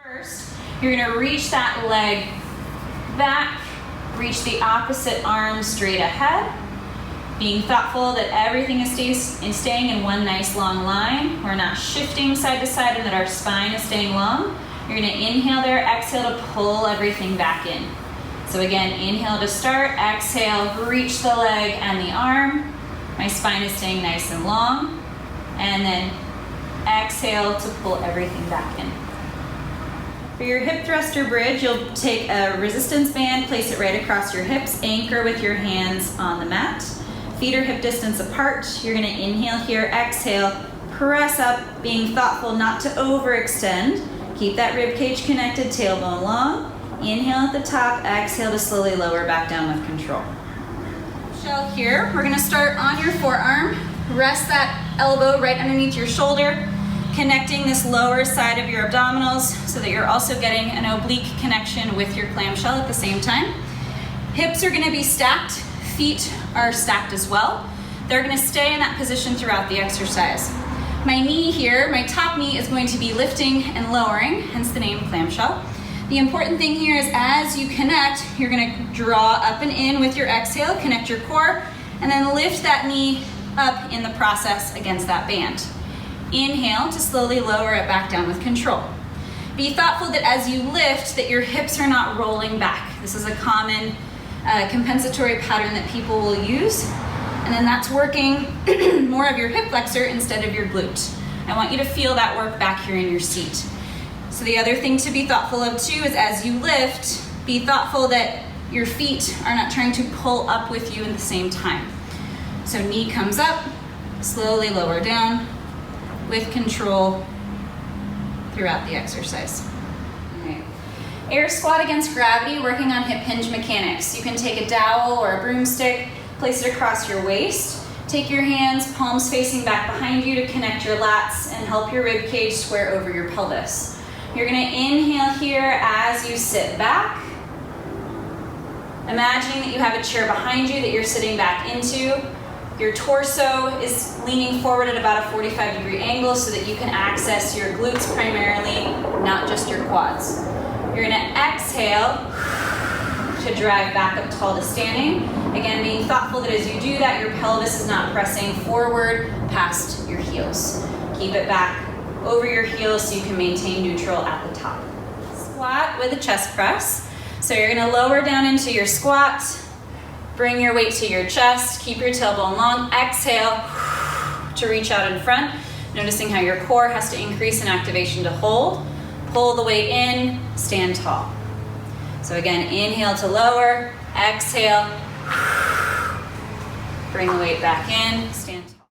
First, you're gonna reach that leg back, reach the opposite arm straight ahead, being thoughtful that everything is staying in one nice long line. We're not shifting side to side and that our spine is staying long. You're gonna inhale there, exhale to pull everything back in. So again, inhale to start, exhale, reach the leg and the arm. My spine is staying nice and long. And then exhale to pull everything back in. For your hip thruster bridge, you'll take a resistance band, place it right across your hips, anchor with your hands on the mat. Feet are hip distance apart. You're gonna inhale here, exhale, press up, being thoughtful not to overextend. Keep that rib cage connected, tailbone long. Inhale at the top, exhale to slowly lower back down with control. Shell here, we're gonna start on your forearm. Rest that elbow right underneath your shoulder, connecting this lower side of your abdominals so that you're also getting an oblique connection with your clamshell at the same time. Hips are gonna be stacked, feet are stacked as well. They're gonna stay in that position throughout the exercise. My knee here, my top knee is going to be lifting and lowering, hence the name clamshell. The important thing here is as you connect, you're gonna draw up and in with your exhale, connect your core, and then lift that knee up in the process against that band. Inhale to slowly lower it back down with control. Be thoughtful that as you lift, that your hips are not rolling back. This is a common compensatory pattern that people will use. And then that's working more of your hip flexor instead of your glute. I want you to feel that work back here in your seat. So the other thing to be thoughtful of too is as you lift, be thoughtful that your feet are not trying to pull up with you at the same time. So knee comes up, slowly lower down with control throughout the exercise. All right. Air squat against gravity, working on hip hinge mechanics. You can take a dowel or a broomstick, place it across your waist. Take your hands, palms facing back behind you to connect your lats and help your rib cage square over your pelvis. You're gonna inhale here as you sit back. Imagining that you have a chair behind you that you're sitting back into. Your torso is leaning forward at about a 45-degree angle so that you can access your glutes primarily, not just your quads. You're gonna exhale to drive back up tall to standing. Again, being thoughtful that as you do that, your pelvis is not pressing forward past your heels. Keep it back over your heels so you can maintain neutral at the top. Squat with a chest press. So you're gonna lower down into your squat, bring your weight to your chest, keep your tailbone long, exhale to reach out in front, noticing how your core has to increase in activation to hold. Pull the weight in, stand tall. So again, inhale to lower, exhale, bring the weight back in, stand tall.